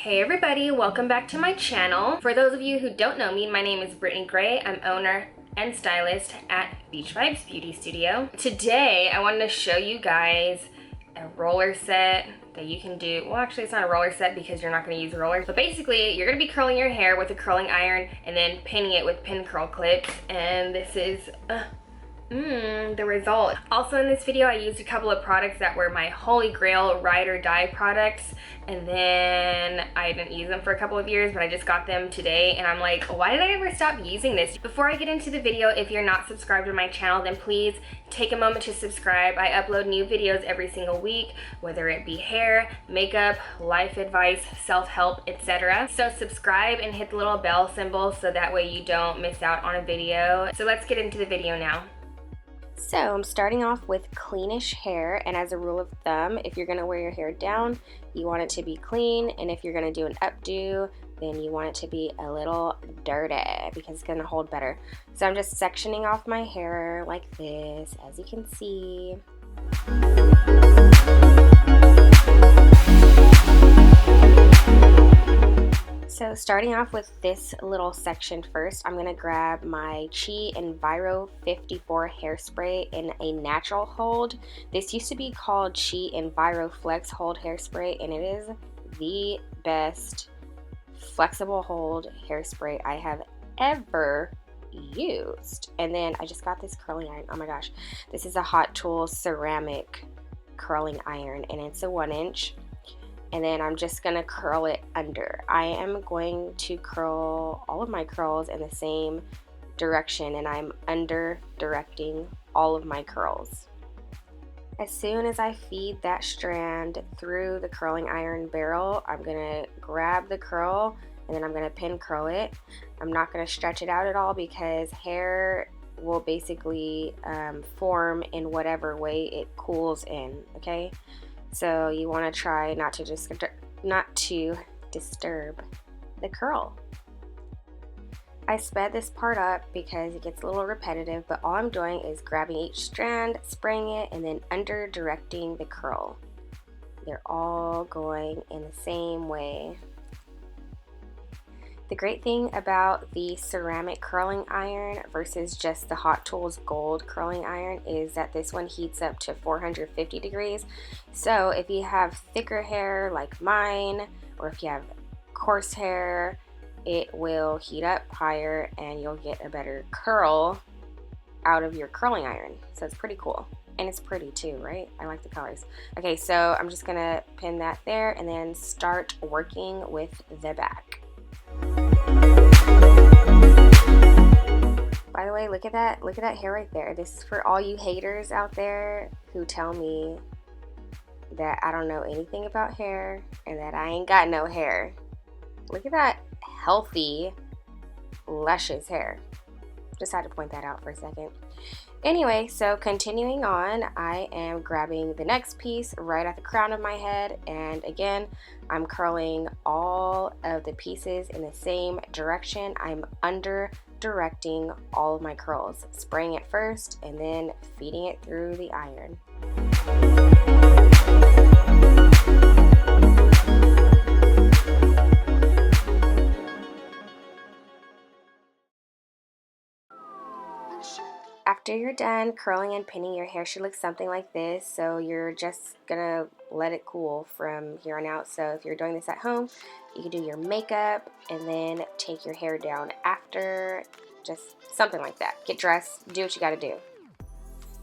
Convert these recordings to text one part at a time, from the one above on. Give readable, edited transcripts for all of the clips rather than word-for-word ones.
Hey everybody, welcome back to my channel. For those of you who don't know me, my name is Brittney Gray. I'm owner and stylist at Beach Vibes Beauty Studio. Today, I wanted to show you guys a roller set that you can do. Well, actually it's not a roller set because you're not gonna use rollers, but basically you're gonna be curling your hair with a curling iron and then pinning it with pin curl clips, and this is the result. Also in this video I used a couple of products that were my holy grail ride or die products, and then I didn't use them for a couple of years, but I just got them today and I'm like, why did I ever stop using this? Before I get into the video, if you're not subscribed to my channel, then please take a moment to subscribe. I upload new videos every single week, whether it be hair, makeup, life advice, self-help, etc. So subscribe and hit the little bell symbol so that way you don't miss out on a video. So let's get into the video now. So I'm starting off with cleanish hair, and as a rule of thumb, if you're going to wear your hair down, you want it to be clean, and if you're going to do an updo, then you want it to be a little dirty because it's going to hold better. So I'm just sectioning off my hair like this, as you can see. So starting off with this little section first, I'm going to grab my Enviro 54 hairspray in a natural hold. This used to be called Enviro Flex Hold Hairspray, and it is the best flexible hold hairspray I have ever used. And then I just got this curling iron. Oh my gosh, this is a Hot Tools ceramic curling iron, and it's a 1-inch. And then I'm just gonna curl it under. I am going to curl all of my curls in the same direction, and I'm under directing all of my curls. As soon as I feed that strand through the curling iron barrel, I'm gonna grab the curl and then I'm gonna pin curl it. I'm not gonna stretch it out at all because hair will basically form in whatever way it cools in, okay? So you want to try not to disturb the curl. I sped this part up because it gets a little repetitive, but all I'm doing is grabbing each strand, spraying it, and then under directing the curl. They're all going in the same way. The great thing about the ceramic curling iron versus just the Hot Tools Gold curling iron is that this one heats up to 450 degrees. So if you have thicker hair like mine, or if you have coarse hair, it will heat up higher and you'll get a better curl out of your curling iron. So it's pretty cool. And it's pretty too, right? I like the colors. Okay, so I'm just gonna pin that there and then start working with the back. By the way, look at that hair right there. This is for all you haters out there who tell me that I don't know anything about hair and that I ain't got no hair. Look at that healthy, luscious hair. Just had to point that out for a second. Anyway, so continuing on, I am grabbing the next piece right at the crown of my head, and again, I'm curling all of the pieces in the same direction. I'm under directing all of my curls, spraying it first and then feeding it through the iron. After you're done curling and pinning, your hair should look something like this. So you're just gonna let it cool from here on out. So if you're doing this at home, you can do your makeup and then take your hair down after, just something like that. Get dressed, do what you gotta do.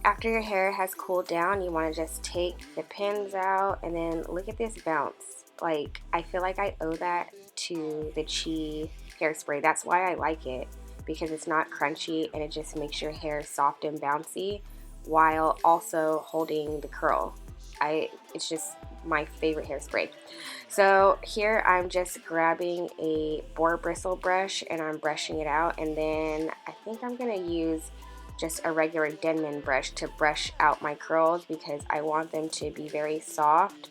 After your hair has cooled down, you wanna just take the pins out and then look at this bounce. Like, I feel like I owe that to the hairspray. That's why I like it, because it's not crunchy and it just makes your hair soft and bouncy while also holding the curl. It's just my favorite hairspray. So here I'm just grabbing a boar bristle brush and I'm brushing it out, and then I think I'm gonna use just a regular Denman brush to brush out my curls because I want them to be very soft.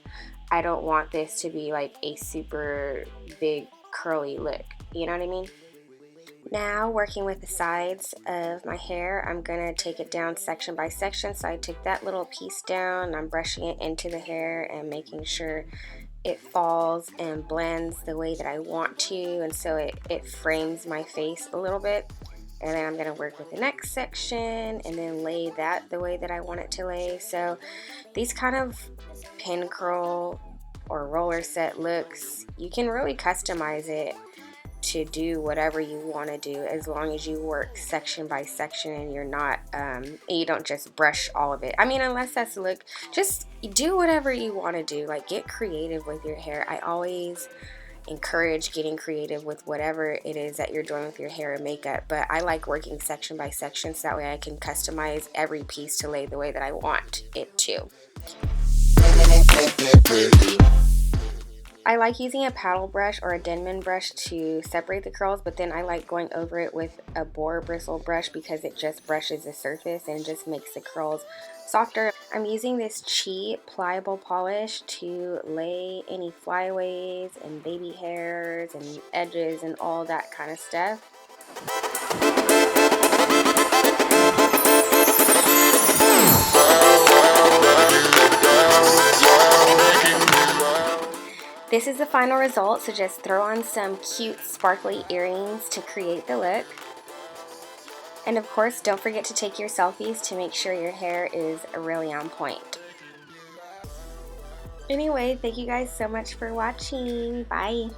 I don't want this to be like a super big curly look, you know what I mean? Now, working with the sides of my hair, I'm going to take it down section by section. So I took that little piece down and I'm brushing it into the hair and making sure it falls and blends the way that I want to, and so it frames my face a little bit. And then I'm going to work with the next section and then lay that the way that I want it to lay. So these kind of pin curl or roller set looks, you can really customize it to do whatever you want to do, as long as you work section by section and you're not you don't just brush all of it. I mean, unless that's the look, just do whatever you want to do. Like, get creative with your hair. I always encourage getting creative with whatever it is that you're doing with your hair and makeup, but I like working section by section so that way I can customize every piece to lay the way that I want it to. I like using a paddle brush or a Denman brush to separate the curls, but then I like going over it with a boar bristle brush because it just brushes the surface and just makes the curls softer. I'm using this cheap pliable polish to lay any flyaways and baby hairs and edges and all that kind of stuff. This is the final result, so just throw on some cute sparkly earrings to create the look. And of course, don't forget to take your selfies to make sure your hair is really on point. Anyway, thank you guys so much for watching. Bye.